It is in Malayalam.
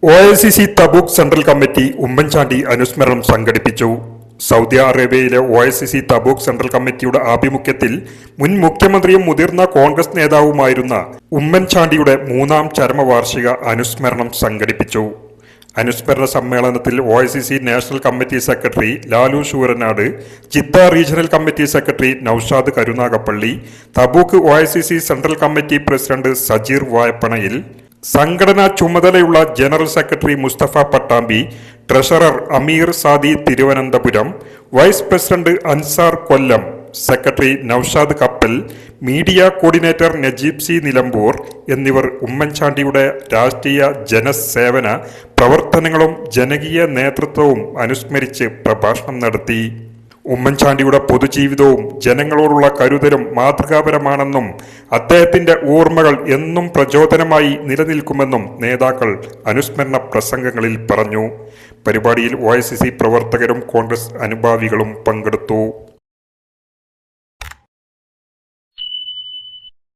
OICC Tabuk central committee Oommen Chandy അനുസ്മരണം സംഘടിപ്പിച്ചു. സൗദി അറേബ്യയിലെ OICC തബൂക്ക് സെൻട്രൽ കമ്മിറ്റിയുടെ ആഭിമുഖ്യത്തിൽ മുൻ മുഖ്യമന്ത്രിയും മുതിർന്ന കോൺഗ്രസ് നേതാവുമായിരുന്ന ഉമ്മൻചാണ്ടിയുടെ 3ാം ചരമവാർഷിക അനുസ്മരണം സംഘടിപ്പിച്ചു. അനുസ്മരണ സമ്മേളനത്തിൽ OICC national committee secretary Lalu Sooranad, Jeddah regional committee secretary Noushad Karunagappally, Tabuk OICC central committee president Sajeer Vayappanayil, സംഘടനാ ചുമതലയുള്ള general secretary Musthafa Pattambi, treasurer Ameer Sadi Thiruvananthapuram, vice president Ansar Kollam, secretary Noushad Kappal, media coordinator Najeeb C Nilambur എന്നിവർ ഉമ്മൻചാണ്ടിയുടെ രാഷ്ട്രീയ ജനസേവന പ്രവർത്തനങ്ങളും ജനകീയ നേതൃത്വവും അനുസ്മരിച്ച് പ്രഭാഷണം നടത്തി. ഉമ്മൻചാണ്ടിയുടെ പൊതുജീവിതവും ജനങ്ങളോടുള്ള കരുതലും മാതൃകാപരമാണെന്നും അദ്ദേഹത്തിന്റെ ഓർമ്മകൾ എന്നും പ്രചോദനമായി നിലനിൽക്കുമെന്നും നേതാക്കൾ അനുസ്മരണ പ്രസംഗങ്ങളിൽ പറഞ്ഞു. പരിപാടിയിൽ OICC പ്രവർത്തകരും കോൺഗ്രസ് അനുഭാവികളും പങ്കെടുത്തു.